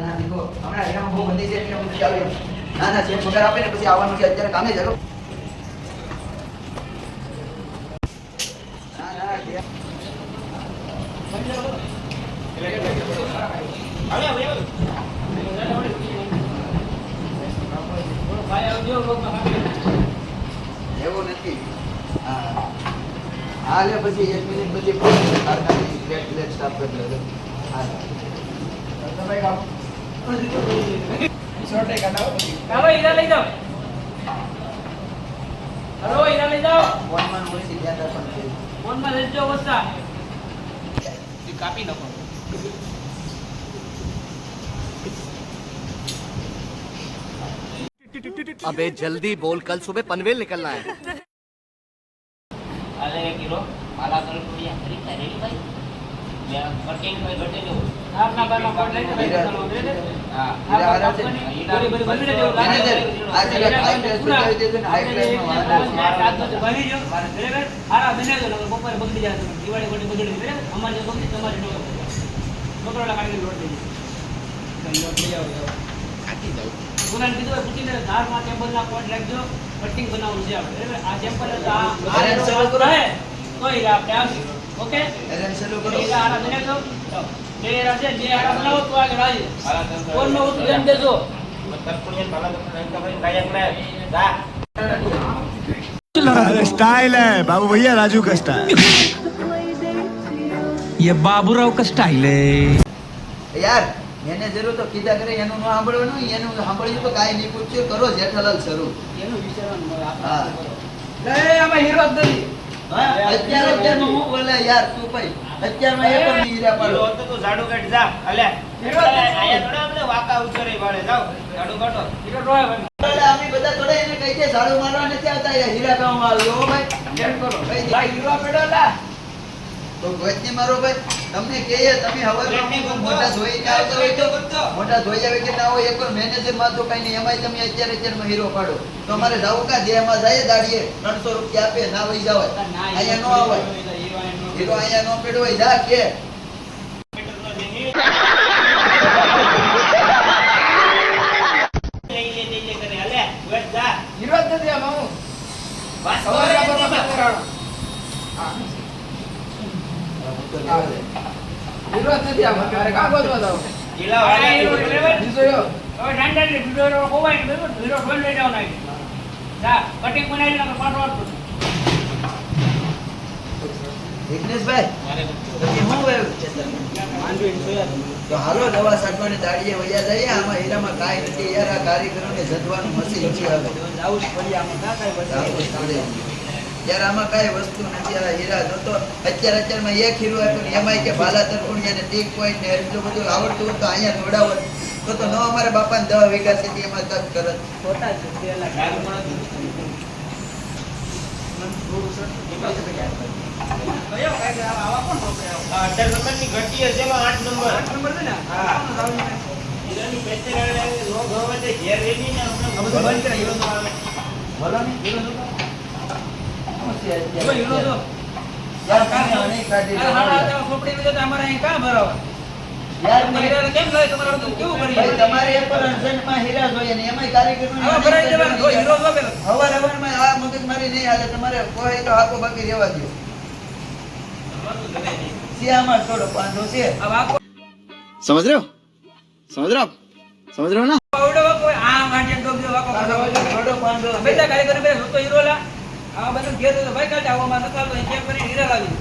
ના દીકો હમણાં એમાં બહુ મંદી છે એટલે હું ચાલે ના જે પગાર આપે ને પછી આવવાનું છે અત્યારે કામે ચાલો એવું નથી હા લે પછી 1 મિનિટ પછી કારખાની પ્લેટ સ્ટાફ કરી લે હા તમે કામ શોર્ટ એક કાઢો કાલો હીરા લઈ જાઓ હલો હીરા લઈ જાઓ ફોનમાં ઓછી ધ્યાન રાખવાનું ફોનમાં લેજો વસ્તા કાપી નાખો अबे जल्दी बोल कल सुबह पनवेल निकलना है अरे किलो माला कर तो ये हरी करेली भाई मैं वर्किंग में बैठे जो आपना बार कोड ले चलो दे हां हीरा आ रहा है बड़ी बड़ी बंद दे दो मैनेजर आज का हाई प्रेस बताई दे दो हाई प्रेस में रात में बनी जो बराबर हारा बने दो लोग ऊपर बगड़ी जाए तो दिवाली बड़ी बगड़ी बराबर हमारे बगड़ी तुम्हारे डोकर वाला काट के लोड दे लोड ले जाओ आती जाओ गुलाल कीधું પૂછીને ધાર માં ટેમ્પલ ના કોડ રાખજો કટિંગ બનાવવું છે આપણે બરાબર આ ટેમ્પલ આ ચાલુ કરો હે તો હીરા આપણે આવશે ઓકે એરન ચાલુ કરો હીરા આરા બને તો જે હીરા છે જે આરા બનાવો તો આગળ આવી કોણ નો ઉઠી એમ દેજો મતલબ પુણ્ય બાલા તો નહીં તો ભાઈ કાયક મે જા स्टाइल है बाबू भैया राजू का स्टाइल ये बाबूराव का स्टाइल है यार મેનેજરો તો કીધા કરે એનું ન સાંભળવાનું એનું સાંભળ્યું તો કાઈ નહીં પૂછ્યું કરો જેઠાલાલ શરૂ એનું વિચારવાનું હા લે આમાં હીરો જ નથી અત્યારે હું બોલે યાર તું ભાઈ અત્યારમાં એ પણ હીરા પાડો હીરો તો ઝાડુ કાઢ જા અલે હીરો આયા થોડા આપણે વાકા ઉતરે વાળે જાવ ઝાડુ કાઢો હીરો રોય ભાઈ અમે બધા થોડે એને કહી દે ઝાડુ મારવા નથી આવતા યાર હીરા ગામમાં આવ્યો હો ભાઈ કેમ કરો ભાઈ હીરો પેડો લા તો ગોતની મારો ભાઈ તમને કહીએ તમે હવે મોટા ધોઈ ના હોય તો મોટા ધોઈ આવે કે ના હોય એકવાર મેનેજર માં તો કઈ નહીં એમાંય તમે અત્યારે હીરો પાડો તો અમારે જાવું કા દેહમાં જાય દાડીએ 300 રૂપિયા આપે ના વઈ જાવ અહીંયા નો આવે હીરો અહીંયા નો પેડો હોય જા કે હીરો જ નથી આ મામુ બસ હીરો નથી આ મારે કા ગોતવા જાવ હીલા વાળા હીરો બીજો યો હવે ડાંડા ને હીરો કોવાય ને બરાબર હીરો ફોન લઈ જાવ નાઈ જા કટિંગ બનાવી નાખો પાટો આપો વિઘ્નેશભાઈ તમે હું આવ્યું છે તો હાલો દવા સાટવાની દાડીએ વયા જઈએ આમાં હીરામાં કાઈ નથી યાર આ કારીગરોને જદવાનું મશીન છે હવે જાવું જ પડી આમાં કા કાઈ બતાવો યાર આમાં કાઈ વસ્તુ નથી આ હીરા જોતો અત્યારમાં એક હીરો આપ્યો ને એમાંય કે ભાલા તરફુણિયા ને ટીક પોઈન્ટ ને એટલું બધું આવડતું હોય તો અહીંયા દોડાવત તો ન અમારે બાપાને 10 વીઘા છે એમાં તક કરત ખોટા છે પેલા ગાડી પણ થોડું સર કયો કાઈ આવા કોણ છોકરા આ 18 નંબરની ઘટી છે એમાં 8 નંબર છે ને હા હીરાની પેચે લો ગવતે ઘેર રેની ને આપણે બધું બંધ કરે હીરો નો આવે બોલો ને હીરો નો હીરો જો યાર કાને અનેક કાઢી આ ખોપડી વિશે તો અમારે અહીં કા ભરાવા યાર હીરા કેમ થાય તમારે તો કેવું કરી ભાઈ તમારે એક પર અર્જન્ટમાં હીરા જોઈએ ને એમાંય કારીગરનું હવે ભરાઈ જવાનું તો હીરો જો પેલો હવારમાં આ મગજમારી નહીં હાલે તમારે કોઈ તો હાકો બાકી રહેવા દો સિયામાં થોડો પાંદો છે આ વાકો समझ रहे हो समझ रहे हो ना આવડો વાકો આ ગાંઠિયા ડોબ્યો વાકો થોડો પાંદો બેટા કારીગર બે તો હીરો લા આ બધું ઘેર તો ભાઈ કાઢ આવવામાં નકાલ તો ચેક કરી હીરા લાવી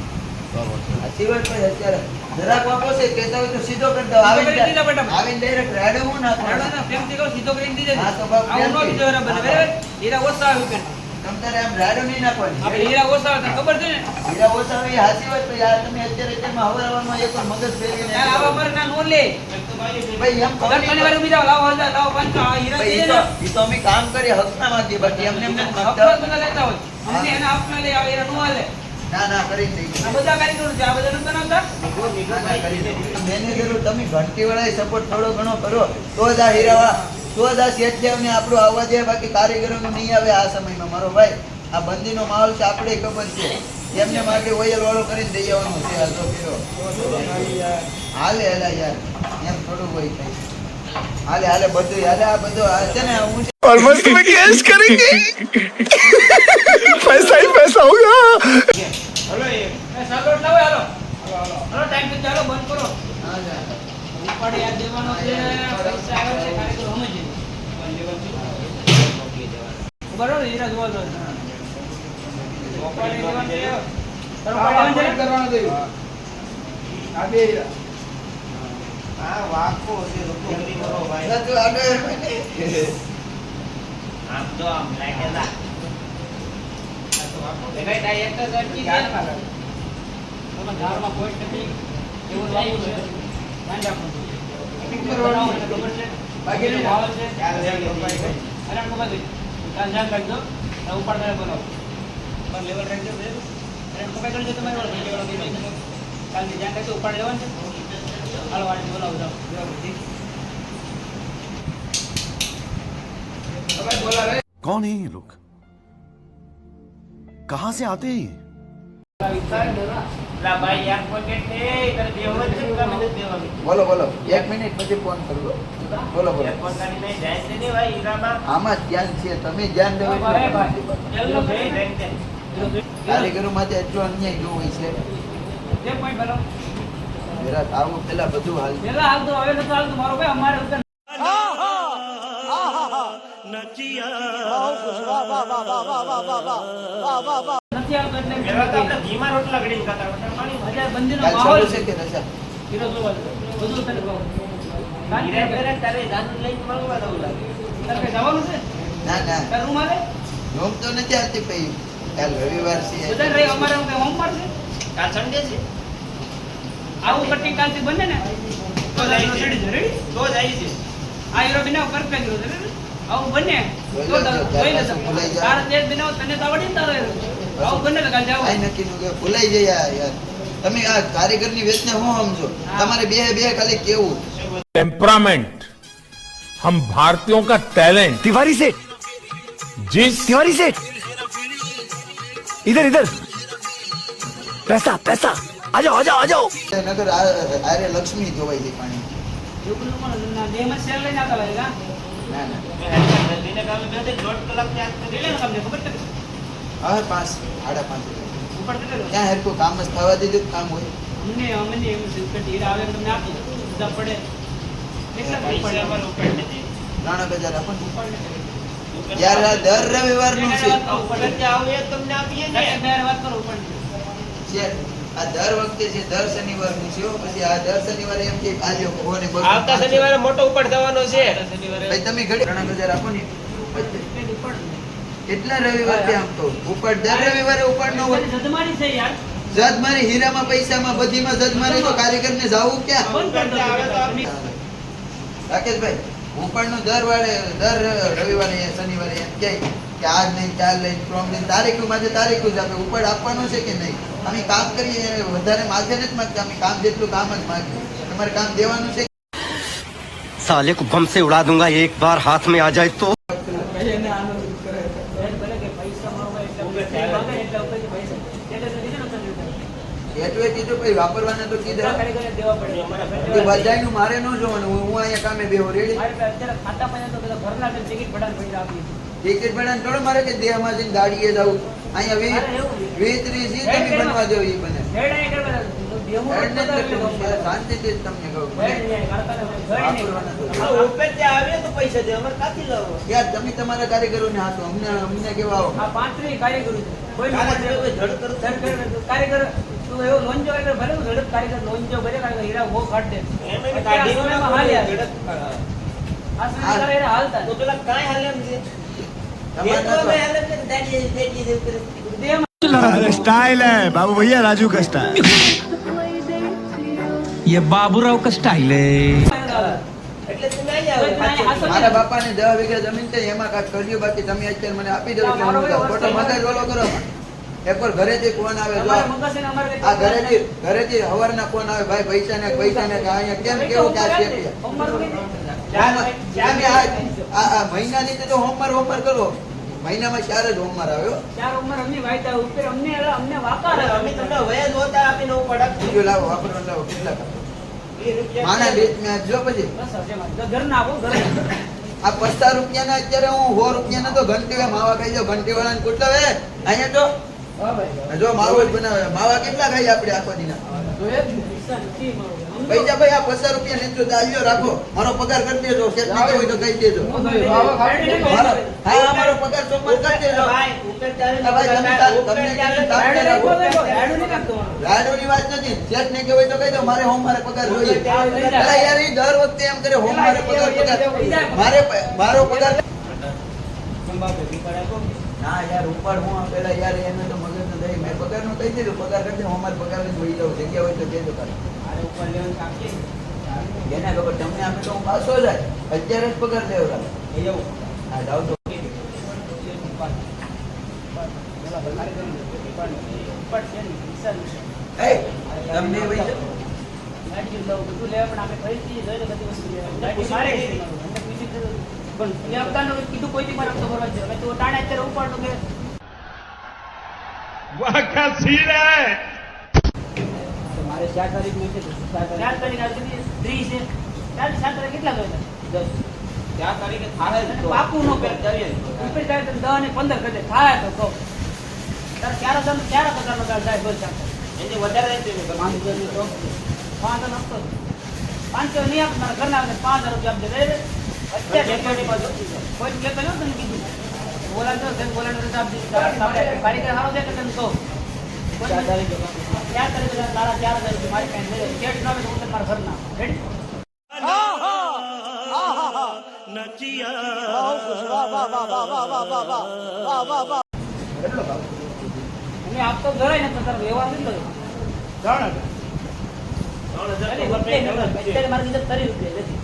આ સિવાય કોઈ અત્યારે જરાક વાપો છે કહેતા હોય તો સીધો કરી દો આવીને ડાયરેક્ટ રાડો હું ના રાડો ના પ્રેમથી કહો સીધો કરી દીધે હા તો બાપ આવું નો બીજો બરાબર બરાબર હીરા ઓછા આવે કે તમતારે આમ રાડો નહીં નાખવાની આપણે હીરા ઓછા આવે ખબર છે ને હીરા ઓછા હોય હાસી વાત તો યાર તમે અત્યારમાં હવારમાં એક મગજ ફેરવીને યાર આવા મારે ના નો લે ભાઈ એમ ઘર મને વાળું બીજા લાવો હજાર લાવો 500 આ હીરા દે ને ઈ તો અમે કામ કરી હકના માંથી બાકી એમને એમને હકના બધા લેતા હોય અમને એના હકના લે આવે હીરા નો હાલે ના કરી દઈએ આ બધા કારીગરો છે આ બધા નતા નામતા મેનેજરો તમે ઘંટી વાળા સપોર્ટ થોડો ઘણો કરો તો જ આ હીરાવા તો જ આ શેઠિયાઓને આપણું આવવા દે બાકી કારીગરોનું નહીં આવે આ સમયમાં મારો ભાઈ આ બંદીનો માહોલ છે આપણે ખબર છે એમને માટે ઓયલ વાળો કરીને દઈ આવવાનું છે આ તો ફેરો હાલે હેલા યાર એમ થોડું હોય કઈ હાલે હાલે બધું હાલે આ બધું આ છે ને હું और मस्त में कैश करेंगे पैसा ही पैसा होगा હલો એ સાગર લાવો હાલો હલો ટાઈમ તો ચાલો બંધ કરો હા જા. ઉપાડે યાદ દેવાનો છે પૈસા આવે છે કાર્યક્રમ સમજે બરોબર હીરા જોવા દો ઉપાડે દેવાનું છે ઉપાડે કરવાનું થયું આ બે હીરા. આ વાકો છે લોકો ગરી મરો ભાઈ ના તું આડો આમ તો આમ લાગેલા ભાઈ ડાય એક જ અટકી ગયા ને તમે ધારમાં કોઈ ટકી એવું લાવ્યું છે ધ્યાન રાખો બનાવો એટલે ખબર છે બાકીનો ભાવ છે ચાલ લે ભાઈ અરે ખબર છે કાલ ધ્યાન રાખજો આ ઉપર તમે બનાવો પર લેવલ રાખજો બે અરે ખબર કરજો તમારે લેવલ કાલ ધ્યાન રાખજો ઉપર લેવાનું છે હાલો વાળી બોલાવો જાઓ હવે બોલાવે कौन है ये लोग कहां से आते हैं ये? લા ભાઈ એક પોકેટ ને તારે દેવલ છે કે મને દેવાનું બોલો બોલો 1 મિનિટ પછી ફોન કરજો બોલો બોલો એક પોતાની નહીં જાય છે ને ભાઈ હીરામાં આમાં જ ધ્યાન છે તમે ધ્યાન દેવો ભાઈ એટલે ભાઈ એલો ભાઈ રેન્ટ કારીગરો માટે એટલો અન્યાય ન હોય છે જે પોઈન્ટ બનાવો જરા આવું પેલા બધું હાલ પેલા હાલ તો હવે નતો હાલ તો મારો ભાઈ અમારે ઉતર નથી આવતો એટલે પેલા તો આપણે ધીમા રોટલા ઘડીને ખાતા હતા પાણી હજાર બંધીનો કાલ માહોલ ચાલુ છે કે નશા હીરો જોવા દો. બધું તને કહું હીરા પેરે તારે જાનું લઈને મળવા દઉં લાગે તારે કઈ જવાનું છે ના ના તારે રૂમ આવે જોમ તો નથી આવતી પઈ કાલ રવિવાર છે બધા રહી અમારે હું કઈ હોમવાર છે કાલ સન્ડે છે આવું કટિંગ કાલથી બને ને તો જ આવી છે રેડી તો જ આવી છે આ હીરો બનાવ પરફેક્ટ હીરો છે રેડી આવું બને જોઈ તો લેજો, જોઈ ત્યાર લેજો પાછું ભૂલાઈ જાય. તારે તે જ બનાવ તને તો આવડી ને તારે આવું બને તો કાલ જાવ આઈ નક્કી નું કે ભૂલાઈ જાય યાર તમે આ કારીગરની વેચને હું સમજો તમારે બે બે ખાલી કેવું टेम्परामेंट हम भारतीयों का टैलेंट तिवारी सेठ जिस तिवारी सेठ इधर इधर पैसा पैसा आ जाओ आ जाओ आ जाओ નગર આરે લક્ષ્મી જોવાઈ જાય પાણી યુગનું પણ દેહમાં સેલ લઈને આવતા લાગે કા ના ના દિને કામે બે 1.5 કલાક ત્યાં કેટલે નો તમને ખબર છે હવે 5 સાડા 5 ઉપર કેટલે ક્યાં હેરકું કામ જ થવા દીધું કામ હોય અમને એમ છે કે હીરા આવે તમને આપી બધા પડે કેટલા પૈસા પડે અમારે ઉપર નથી 9000 આપો ને. યાર આ દર રવિવારનું છે ઉપર જ આવીએ તમને આપીએ ને વાત કરો ઉપર છે આ દર વખતે છે દર શનિવારનું છે હો. પછી આ દર શનિવારે એમ કે આજો કોને બગડો આવતા શનિવારે મોટો ઉપર થવાનો છે ભાઈ તમે ઘડી 9000 આપો ને કેટલા રવિવાર છે આમ તો ઉપર દર રવિવારે ઉપર ન હોય જદમારી છે યાર જજ મારી હીરામાં પૈસામાં બધીમાં જજ મારી તો કારીગરને જાવું ક્યાં બંધ કરી દો તમે. રાકેશભાઈ ઉપરનું દર રવિવારે શનિવારે એમ કહે કે આજ નહીં ચાલ લઈને ફ્રોમ લઈને તારીખું માથે તારીખું જ આપે ઉપર આપવાનું છે કે નહીં અમે કામ કરીએ વધારે માથે નથી માંગતા અમે કામ જેટલું કામ જ માંગીએ તમારે કામ દેવાનું છે साले को बम से उड़ा दूंगा एक बार हाथ में आ जाए तो ભલે કે પૈસા માંગો એટલે માંગે એટલે ઉપર જે પૈસા એટલે તો દીધો ને તમને. એટલે કીધું ભાઈ વાપરવાના તો કીધા કારીગરને દેવા પડે અમારા એ બધાયનું મારે ન જોવાનું હું અહીંયા કામે બેહો રેડી મારે તો અત્યારે ખાતા પૈસા તો બધા ભરના છે ટિકિટ ભડાને પૈસા આપી ટિકિટ બનાવીને થોડો મારે કે દેહમાં જઈને ગાડીએ જવું અહીંયા અરે એવું નહીં. વીતરી છે તમે બનવા દો ઈ બને હેડ અહીં કરવા દો. દેવું હેડને જ નથી નથી કરતા. શાંતિથી જ તમને કહું હેડ નહીં, કરતા નથી. હેડ નહીં. વાપરવાના તો ઉપર ત્યાં આવે તો પૈસા દે અમારે કાથી લાવો યાર તમે તમારા કારીગરોને હાથો અમને કેવા આવો આ 35 કારીગરો છે. કોઈ કાલે નંબર કોઈ ધડ કરું ધડ કરે. કારીગર તું એવો લોંજો એટલે ભલે હું ઝડપ કારીગર લોંજો ભલે કારીગર હીરા બહુ કાઢ દે. એમ અત્યારે આ સમયમાં હાલ યાર. આ સમયમાં તારા હીરા હાલતા તો પેલા કાંઈ હાલે એમ છે તમારે એ તો અમે નતો. હાલે છે ને દાડી જેવું કરે. દેહમાં स्टाइल है बाबू भैया राजू का स्टाइल ये बाबूराव का स्टाइल है એટલે તમે અહીં આવો હાચો. મારા બાપાને 10 વીઘા જમીન છે એમાં કાંઈક કરજો બાકી તમે અત્યારે મને આપી દો એટલે મારો હું ભાઈ ખોટો મગજ ઓલો કરો એકવાર ઘરેથી ફોન આવે જો અમારે મગજ છે ને અમારે આ ઘરેથી હવારના ફોન આવે ભાઈ પૈસા ને કે અહીંયા કેમ કેવું કે આ છે તમે આ મહિનાની તો હોમવાર કરો મહિનામાં 4 જ હોમવાર આવ્યો ચાર ઉંમર અમને વાયદા ઉપર અમને વાપા અમે તમને વયા જ હોતા આપીને હું પડક બીજું લાવો વાપરવાનું લાવો કેટલા માના વેચ મેં આપજો પછી બસ હશે મારે. ઘરના આપો, ઘરના. આ 50 રૂપિયાના અત્યારે હું 100 રૂપિયાના તો ઘંટી માવા ખાઈ જાવ ઘંટી વાળાને કેટલા હે અહીંયા તો હા ભાઈ. જો માવો જ બનાવે માવા કેટલા ખાઈ આપણે આખો દીના પૈસા નથી મારો. પૈસા ભાઈ આ 50 રૂપિયા નીચો દાલ્યો રાખો મારો પગાર કરી દેજો શેઠ ને હોય તો કહી દેજો હા મારો પગાર ચોખ્ખો કરી દેજો ભાઈ ઉપર ચાલે હા, ભાઈ, તમને તાપને રાખો. રાડું નહીં નાખતો મારો. લાડુની વાત નથી શેઠ ને કહેવાય તો કહી દો મારે હોમ મારે પગાર જોઈએ અલા યાર ઈ દર વખતે એમ કરે હોમ મારે પગાર મારે મારો પગાર ના યાર ઉપર હું પેલા યાર એને તો મગજ ન દઈ મેં પગાર નું કહી દીધું પગાર કરી દે હું મારે પગાર જ જોઈ લઉં જગ્યા હોય તો કહેજો તારે અરે ઉપર લેવાનું આપજે. એને ખબર તમને આપે તો હું પાછો જાય અત્યારે જ પગાર લેવડાવ હા જાવ તો એ તમને ભાઈ બધું લેવા પણ આપણે ફરીથી જોઈને બધી વસ્તુ લેવાની. મારે અમને પૂછી કીધું. પણ એ આપતાનું કીધું કોઈથી મારે આપતો ભરવા જ છે. હવે તું તાણે અત્યારે ઉપાડતો કે वाह क्या सीन है મારે 4 તારીખ નું છે. 4 તારીખ આજે કેટલી? 30 છે. 4 તારીખ કેટલા જોઈતા? 10. 4 તારીખે થાય જ તો. પાકું નો કર કરીએ. ઉપર જાય તો 10 અને 15 કરે. થાય તો કહો. તાર 4 પગાર નો થાય બસ ચાલ. એની વધારે છે 5,000 નું તો 5,000 આપતો. 500 નહીં આપ મારા ઘરના આવે 5,000 રૂપિયા આપજે. બરાબર? અત્યારે કોઈ કહેતો ન તને કીધું. બોલાતો છે બોલાનો તો આપજે. આપણે કારીગર હારો છે કે તને કહો. 4 તારીખે તારા 4,000 રૂપિયા મારી પાસે લઈ લે. શેઠ ના આવે તો હું તને મારા ઘરના. રેડી? અમે આપતો જરાય નથી તારો વ્યવહાર કેટલો છે? 3,000. અત્યારે મારી કીધું 30 રૂપિયા લેતી.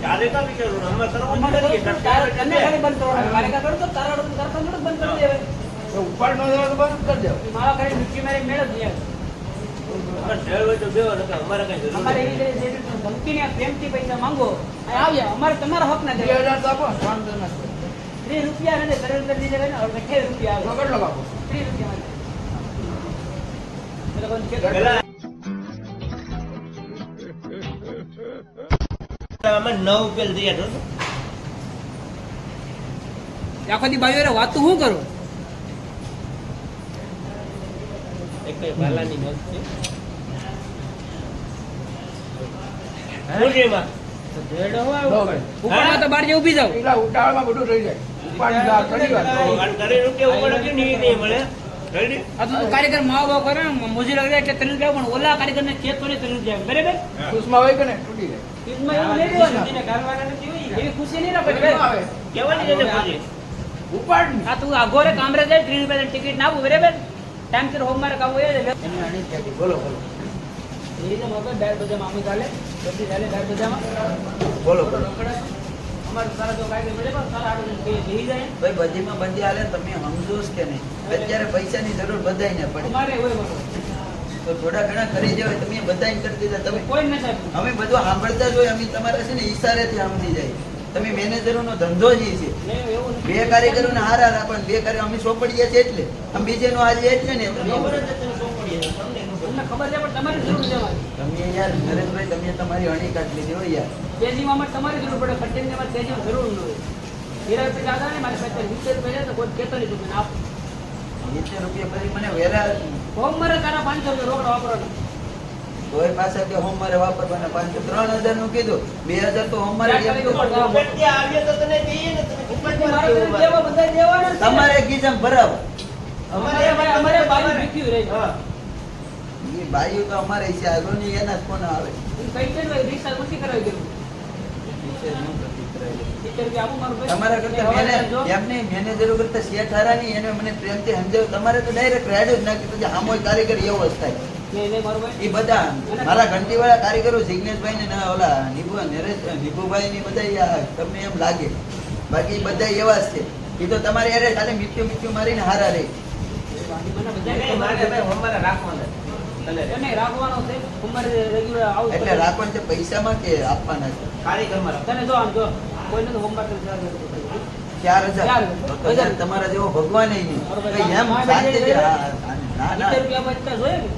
ચાલે કા વિચારો અમે કરવું અમારે નથી તો તારે તને ખાલી બંધ કરવાનું. કારીગર કરો તો તારા રોજ કરતા થોડું બંધ કરી દેવાય. મારા ઘરે મીઠી મારી મેળ જ નહીં. હોય તો બેવો નકર અમારે કઈ જરૂર અમારે એવી રીતે જે ધમકીને પ્રેમથી પૈસા માંગો અહીં આવ્યા અમારે તમારા હક ના દેવા 30 રૂપિયા ને 30 રૂપિયા દીધે ને હવે 28 રૂપિયા આવે 30 રૂપિયા એટલે કોઈ ચેક પેલા અમે 9 પેલ તૈયાર હતો આખો દી બાજુ વાત તો શું કરું એક ભાલાની નોટ છે મૂલ્યમાં ઉપાડવા તો બાર જે ઊભી જાવ અને કરે રૂપિયા ઉપર કે નહીં મળે રેડી આ તો કારીગર માવ ભાવ કરે મજૂરી લાગે એટલે 30 રૂપિયા પણ ઓલા કારીગરને ખેત તો 30 રૂપિયા બરાબર ખુશમાં એવું નહીં દેવાનું. ઘરવાળા નથી હોય એવી ખુશી નહીં રાખે ભાઈ. કેવાની એને પૂછે આ તું આગોરે કામરે જાય 30 રૂપિયા ટિકિટ ના આપું બરાબર ટાઈમ સર હોમ મારે કામ હોય એની અણી ક્યાંથી? બોલો બોલો એ રીતે મગર ડાયર બજારમાં અમે ચાલે બધી ચાલે ડાયર બજારમાં બોલો બોલો અમારે સારા જો કાયદે મળે પણ સારા આડો જઈ જાય ભાઈ બધીમાં બધી હાલે ને તમે સમજો જ કે નહીં અત્યારે પૈસાની જરૂર બધાયને પડે અમારે હોય બરોબર તો થોડા ઘણા કરી દેવાય તમે બધાને કરી દીધા તમે કોઈ નથી આપ્યું અમે બધું સાંભળતા જ હોય અમે તમારા છે ને ઈશારેથી સમજી જાય તમે મેનેજરોનો ધંધો જ ઈ છે નહીં એવું નથી બે કારીગરોને હારા રાખો ને બે કારીગર અમે સોંપડીએ છે એટલે અમે બીજેનો આજે એટલે ને ખબર જ તને શું પડી તમને તમને ખબર છે પણ તમારી જરૂર છે અમારી તમે યાર નરેશભાઈ તમે તમારી અણી કાઢ લીધી હોય યાર તેજીમાં અમારે તમારી જરૂર પડે ખર્ચની અમારે તેજીમાં જરૂર ન હોય 13 રૂપિયા દાદા ને મારી પાસે 20 રૂપિયા તો કોઈ કહેતો નહીં તમે આપો 20 રૂપિયા પછી મને વેરા હોમ મારે તારા 500 રૂપિયા રોકડા વાપરવાના તોય પાછા કે હોમ મારે વાપરવાના 500 3000 નું કીધું 2000 તો હોમ મારે ત્યાં એમ તો ઉપર ત્યાં આવીએ તો તને દઈએ ને તમે ઉપર મારે દેવા બધા દેવાના જ છે. તમારે ગીજમ ભરાવો અમારે બાજુ ભીખ્યું રહે છે. હા એ ભાઈઓ તો અમારે છે આગળની એના જ ફોન આવે કઈ છે ને રિક્ષા નથી કરાવી દેવું વિશેષ ન કરતી કરાવી. 70 રૂપિયા આપું મારું ભાઈ. તમારા કરતા જો. એમને મેનેજરો કરતા શેઠ હારા નહીં એને મને પ્રેમથી સમજાવ્યું તમારે તો ડાયરેક્ટ રાડ જ નાખી પછી આમોય કારીગર એવો જ થાય નહીં, નહીં, મારું ભાઈ. એ બધા મારા ઘંટીવાળા કારીગરો જિગ્નેશભાઈ ને ના ઓલા નિભુભાઈ ની બધા તમને એમ લાગે બાકી બધા એવા જ છે એ તો તમારે યારે ખાલી મીઠું મારીને હારા રહે મને બધાને નહીં, મારે ભાઈ અમારે રાખવાના તને એને રાખવાનો છે ઉંમર રેગ્યુલર આવું એટલે રાખવાનું છે પૈસામાં કે આપવાના છે કારીગરમાં તને જો આમ જો કોઈને તો હોમવર્ક જ રાખવાનું. 4,000 તો યાર તમારા જેવો ભગવાન નહીં બરોબર. કઈ એમ શાંતિથી ના ના 70 રૂપિયા બચતા જોઈએ ને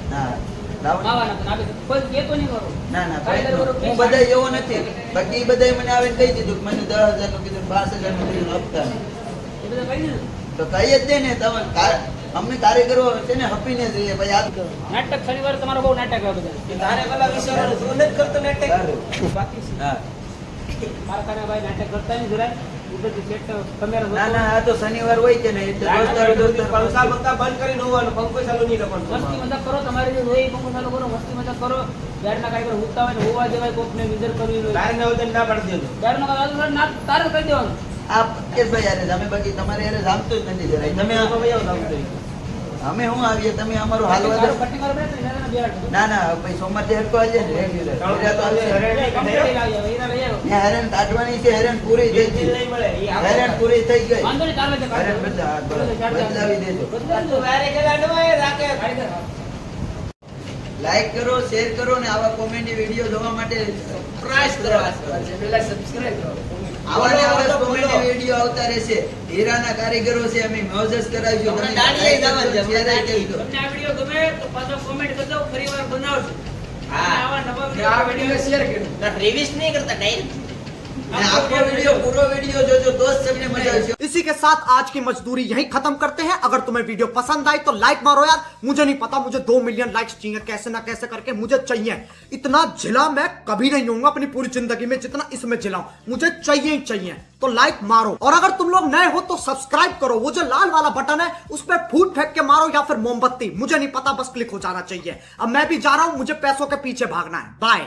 ના લાવો ને. આવવાના પણ આપી દો. કોઈ કહેતો નહીં કરો. ના ના કારીગર ભાઈ, બરોબર હું બધા એવો નથી. બાકી બધા મને આવીને કહી દીધું કે મને 10,000 નું કીધું, 5,000 નું કીધું, હપ્તા એ બધા કહી દીધું. તો કહી જ દે ને તમે. અમને કારીગરો છે ને હપીને જોઈએ ભાઈ. આ નાટક શનિવારે તમારો બહુ નાટક આવે બધા. તારે પેલા વિચારવાનું, તું નથી કરતો નાટક. સારું. બાકી છે. હા. મારા કારણે ભાઈ નાટક કરતા નહીં જરાય. ઉપરથી સેટ કેમેરા ના ના, આ તો શનિવાર હોય છે ને એટલે દોસ્તાર પંખા બંખા બંધ કરીને હોવાનું, પંખો ચાલુ નહીં રાખવાનો. મસ્તી મજાક કરો, તમારે જે હોય એ પંખો ચાલુ કરો, મસ્તી મજાક કરો. ગાડીના કારીગર હુંતા હોય ને હોવા દેવાય, કોકને નિંદર કરવી હોય. તારે ના હોય તો ના પાડી દેજો. ગાડીનો કારીગર ના તારે કહી દેવાનું. આ કેશભાઈ યાર અમે બાકી તમારે યાર જામતું જ નથી જરાય. તમે તો ભાઈ આવું લાગુ જોઈએ. અમે શું આવીએ, તમે અમારું હાલવા તારું દો. કટિંગ કરો બેઠા ને એના બેઠા. ના ના ભાઈ, સોમવારથી હરકો આવજે ને રેગ્યુલર. હીરા તો આવશે. કમ્પ્લીટ લઈ આવ્યો, હીરા લઈ આવ્યો. ત્યાં હેરાન કાઢવાની છે, હેરાન પૂરી થઈ બિલ ગઈ. નહીં મળે. એ આપણે હેરાન પૂરી થઈ ગઈ. વાંધો નહીં, ચાલે છે હેરાન બદલાવી દેજો. બદલાવી તું વારે ગયેલા ન હોય, રાખે. કારીગર. લાઈક કરો, શેર કરો ને આવા કોમેડી વિડીયો જોવા માટે સબસ્ક્રાઇબ કરો. પેલા સબસ્ક્રાઇબ કરો. આવા ને આવા બોલો, કોમેડી બોલો. વિડીયો આવતા રહેશે. હીરાના કારીગરો છે, અમે મોજસ કરાવીશું. આપણે તમે દાંડીએ like જવાનું છે, કરજો, share આપણે કરજો. તમને આ વિડીયો ગમે તો પાછો કોમેન્ટ કરજો, ફરીવાર બનાવજો. હા. અને આવા નવા આ વિડીયો શેર કરો. ના, રિવીઝ નહીં કરતા, ડાયરેક્ટ. અને આખો વિડીયો પૂરો વિડીયો જોજો તો જ તમને મજા આવશે. इसी के साथ आज की मजदूरी यहीं खत्म करते हैं। अगर तुम्हें वीडियो पसंद आई तो लाइक मारो यार। मुझे नहीं पता, मुझे 2 मिलियन लाइक्स चाहिए, कैसे ना कैसे करके मुझे चाहिए। इतना झिला मैं कभी नहीं होऊंगा अपनी पूरी जिंदगी में जितना इसमें झिला हूं। मुझे चाहिए ही चाहिए। तो लाइक मारो, और अगर तुम लोग नए हो तो सब्सक्राइब करो। वो जो लाल वाला बटन है उस पर फूट फेंक के मारो या फिर मोमबत्ती, मुझे नहीं पता, बस क्लिक हो जाना चाहिए। अब मैं भी जा रहा हूं, मुझे पैसों के पीछे भागना है। बाय।